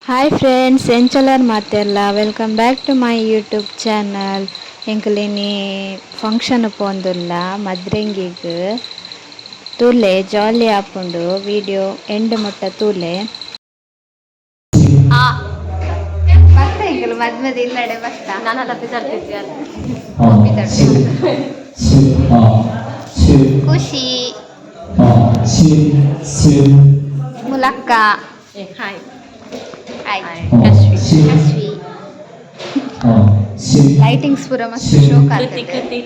Hi friends ಎಂಚಲರ್ ಮಾತೆಲ್ಲ welcome back to my YouTube channel. ಎಂಕಲಿನಿ ಫಂಕ್ಷನ್ ಪೋಂದುಲ್ಲ ಮದ್ರೆಂಗಿಗ್ ತೂಲೆ ಜಾಲಿ ಆಪುಂಡು ವಿಡಿಯೋ ಎಂಡ್ ಮುಟ್ಟ ತೂಲೆ ಬರ್ತಾ ಎಂಕಲ್ ಮದ್ಮೆದ ಇಲ್ಲಡೆ ಬರ್ತಾ ನಾನೆಲ್ಲ ಬಿದ್ದಾಡ್ತಿದ್ದೆ ಖುಷಿ ಮುಲಕ್ಕ ಹಾಯ್ ಕಶ್ವಿ ಲೈಟಿಂಗ್ಸ್ ಪೂರ ಮಸ್ತ್ ಶೋಕ್ ಆಗ್ತದೆ.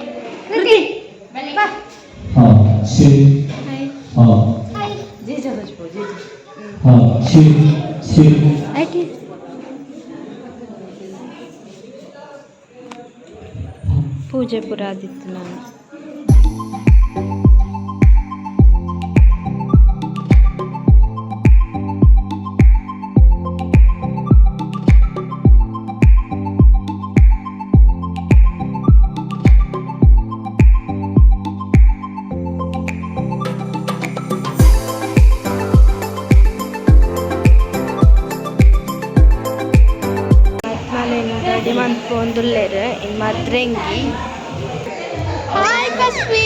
ಪೂಜೆ ಪೂರ ಆದಿತ್ತು ನಾನು ರೆಡಿ ಮಾಡ್ಕೊಂಡುಲ್ಲೇರು ಇನ್ನು ಮದ್ರೆಂಗಿ. ಹಾಯ್ ಕಶ್ವಿ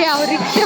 ಯಾವ ರಿಕ್ಷಾ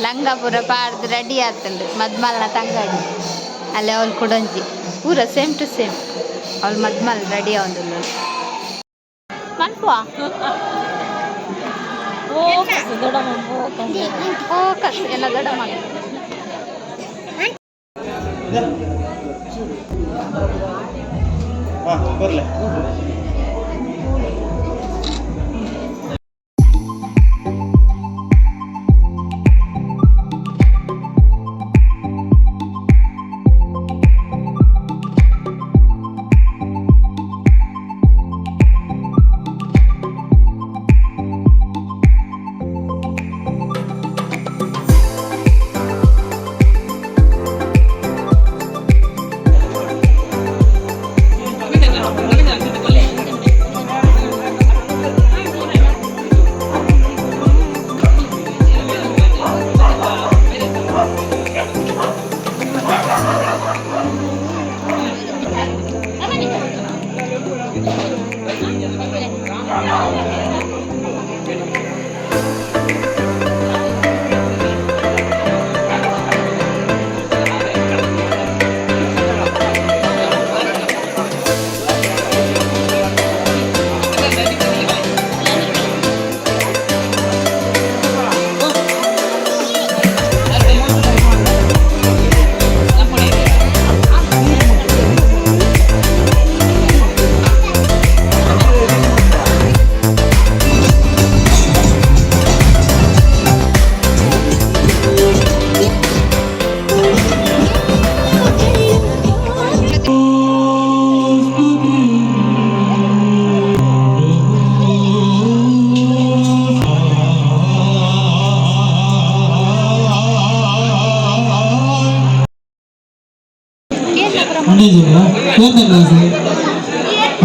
ಲಂಗ ಪೂರ ಪಾಡ್ದು ರೆಡಿ ಆತಂಡು ಮದ್ಮಲ್ನ ತಂಗಾಡಿ ಅಲ್ಲಿ ಅವಳು ಕೊಡೊಂಜಿ ಪೂರ ಸೇಮ್ ಟು ಸೇಮ್ ಅವಳು ಮದ್ಮಲ್ ರೆಡಿ ಆವಂದುಲ್ಲ ಮನ್ಪುವ ಫೋಕಸ್ ಎಲ್ಲ ದೊಡ್ಡ ಮಗ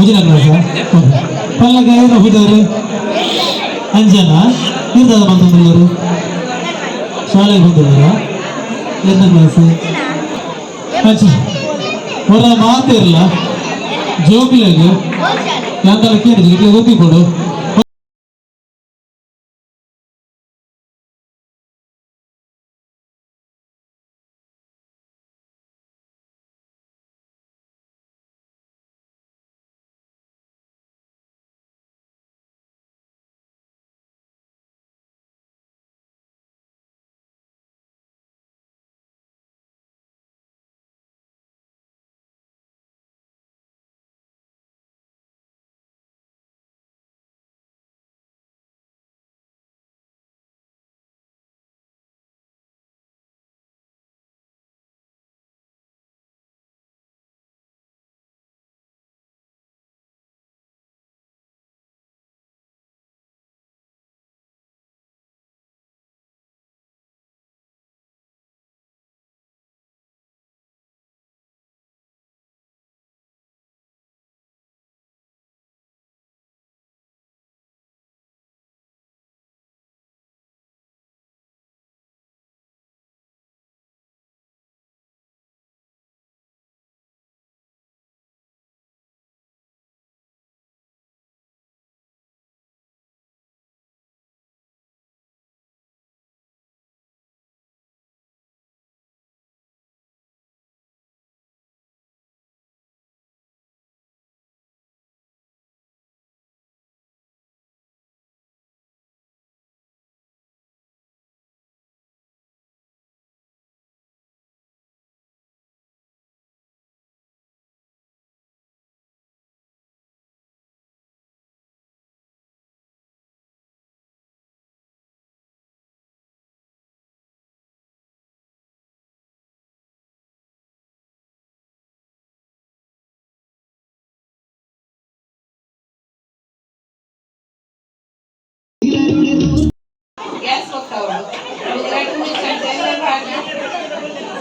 ಮುಜಿನ ಕ್ಲಾಸ ಪಲ್ಲಗ ಏನು ಹೋದಾರು ಅಂಜನ ಇರ್ತಾರ ಬಂತಂದ್ರು ಶಾಲೆಗೆ ಬಂದಿದ್ದಾರ ಎಂತ ಕ್ಲಾಸ್ ಅಚ್ಚ ಹೊರ ಮಾತಿರಲ್ಲ ಜೋಕ್ಲೆಗೆ ಯಾಕಂದ್ರೆ ಕೇಳಿದ್ರೆ ಒಪ್ಪಿ ಕೊಡು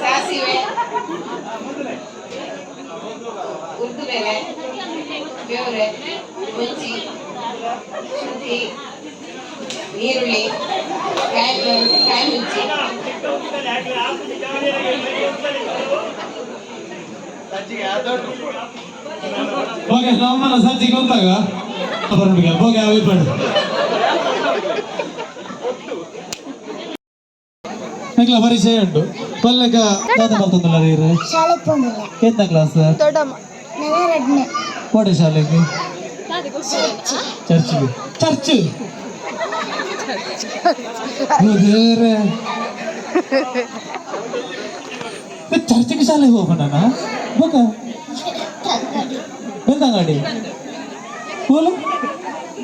ಸಾಸಿವೆ ಉದ್ದುಬೇಳೆ ಬೇವ್ರೆ ಮುಂಚಿ ಶುಂಠಿ ಈರುಳ್ಳಿ ಕಾಯಿ ಮುಂಚಿ ಹೋಗಿ ನಮ್ಮನ್ನ ಸಂಚಿಗೆ ಹೊಂದಾಗ ಹೋಗಿ ಅವಿಪಡು ಹೆಂಗ್ಲ ಪರಿಚಯ ಉಂಟು ಪಲ್ಲಕ ದಾದ ಬರ್ತದಲ್ಲ ರೀರು ಶಾಲೆಗೆ ಹೋಗಿಲ್ಲ ಎಂತ ಕ್ಲಾಸ್ ನಾನು ಎರಡನೇ ಕೋಟೆ ಶಾಲೆಗೆ ಚರ್ಚ್ಗೆ ಚರ್ಚ್ ದೇವ್ರೆ ಚರ್ಚ್ಗೆ ಶಾಲೆಗೆ ಹೋಗೋಣ ಬೋಕ ಬೆಳ್ತಂಗಡಿ ಸ್ಕೂಲು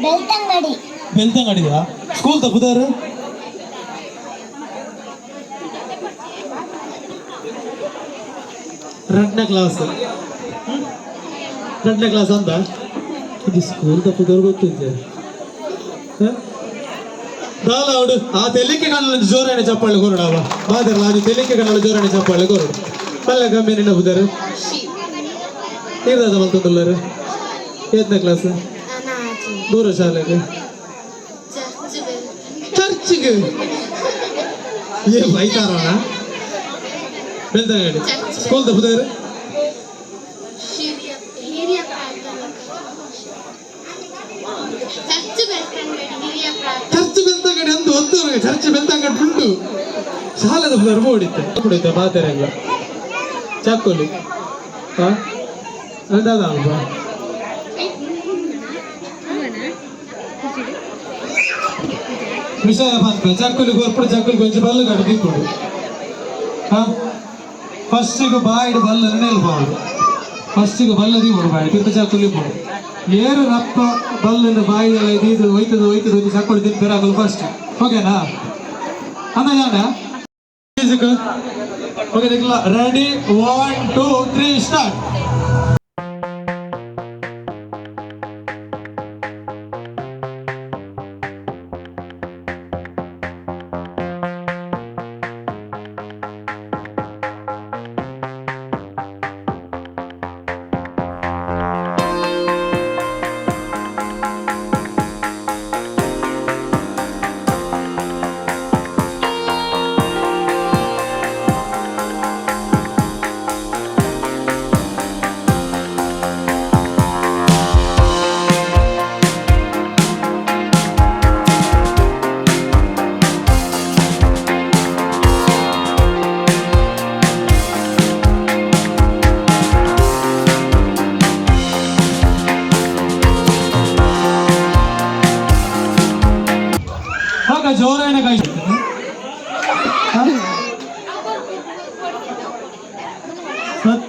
ಬೆಳ್ತಂಗಡಿ ಬೆಳ್ತಂಗಡಿಯಾ ಸ್ಕೂಲ್ ತಪ್ಪುದಾರು రెండನೇ ಕ್ಲಾಸ್ ಅಂತ ಇದು ಸ್ಕೂಲ್ ತಪ್ಪದವ್ರು ಗೊತ್ತಿದ್ದೆ ದಾಲಾವಡು ಆ ತೆಲಿಕೆ ಕಣ್ಣಲ್ಲಿ ಜೋರಾಣಿ ಚಪ್ಪಾಳೆ ಕೊರಡವ ಬಾದರ್ಲ ಅದು ತೆಲಿಕೆ ಕಣ್ಣಲ್ಲಿ ಜೋರಾಣಿ ಚಪ್ಪಾಳೆ ಕೊರಡು ಪಲ್ಲ ಕಮ್ಮಿ ನಿನ್ನ ಬುದಾರು ಇರದ ಮಲ್ತಂದುಲ್ಲಾರು ಎಂಟನೇ ಕ್ಲಾಸ್ ದೂರ ಶಾಲೆಗೆ ಚರ್ಚ್ಗೆ ಏ ಬೈತಾರಣ ಬೆಳ್ತಂಗಡಿ ಸ್ಕೂಲ್ ತಪ್ಪದಾರು ಚರ್ಚ್ ಬೆಳ್ತಂಗಡಿ ಅಂದು ಒಂದೂವರೆಗೆ ಚರ್ಚ್ ಬೆಳ್ತಂಗಡಿ ಉಂಟು ಶಾಲೆದ ಹೊಡಿತೆ ಕುಡಿತೆ ಮಾತೆರೆಲ್ಲ ಚಾಕೋಲಿ ಅದಾದ ಅಲ್ವಾ ವಿಷಯ ಬಂತ ಚಾಕೋಲಿ ಹೊರಪಡು ಚಾಕೋಲಿ ಕೊಂಚ ಬಲ್ಲು ಗಡ್ಡಿ ಕೊಡು ಫಸ್ಟಿಗೆ ಬಾಯಿಡು ಬಲ್ಲನ್ನು ನೆಲ್ಬಾರ್ದು ಫಸ್ಟಿಗೆ ಬಲ್ಲದಿ ಕೊಡು ಬಾಯಿ ತಿಂತ ಚಾಕೋಲಿ ಕೊಡು ಏರು ರಪ್ಪ ಬಲ್ಲನ್ನು ಬಾಯಿದೆಲ್ಲ ಇದು ಒಯ್ತದ ಒಂದು ಚಾಕೋಲಿ ತಿಂತಾರೆ ಆಗಲು ಫಸ್ಟ್ ಓಕೆನಾ ಅನ್ನ ಜಾಣ ಓಕೆ ರೆಡಿ 1 2 3 ಸ್ಟಾರ್ಟ್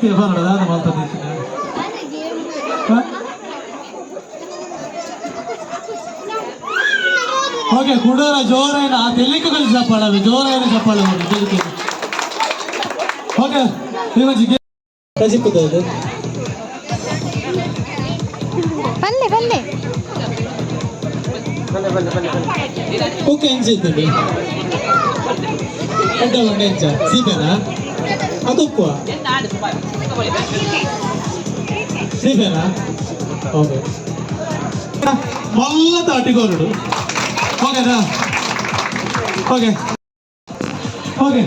ಎಂತ ಬರೋಣ ನಾನು ಮಾತಾಡ್ತೀನಿ ಓಕೆ ಕುಡೋರ ಜೋರಾಯಿನ ಆ ತೆಲಿಕಗಳು ಚಪ್ಪಾಳವೆ ಜೋರಾಯಿನ ಚಪ್ಪಾಳೆ ಮಾಡಿ ಓಕೆ ನೀವು ಕಜಿಪ್ಪುತ್ತದೆ ಬಲ್ಲೆ ಬಲ್ಲೆ ಓಕೆ ಎಂಚಿದ್ದೀನಿ ಎಂಟ ಬಂಡೆ ಎಂಚ ಸೀಬೆನಾ ಅದಕ್ಕೂ ಸೀಬೆನಾ ಓಕೆ ಮಲ್ಲ ತಾಟಿಗೋರುಡು ಓಕೆನಾ ಓಕೆ ಓಕೆ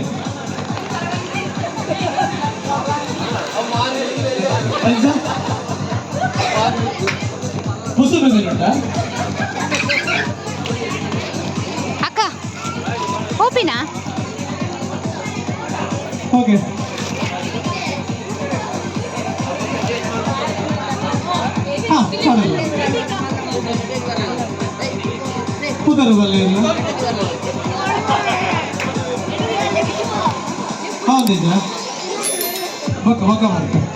ಎಂಚ ಮುಸುಬೆ ಮೇಲುಂಟಾ ಅಕ್ಕ ಹೋಪಿನಾ ಓಕೆ ಹಾಂ ಮಾಡಲ್ಲ ಪುದರ ಬಲ್ಲೆ ಇಲ್ಲ ಹೌದಿಲ್ಲ ಬಕ್ಕ ಬಕ್ಕ ಮಾಡ್ತಾರೆ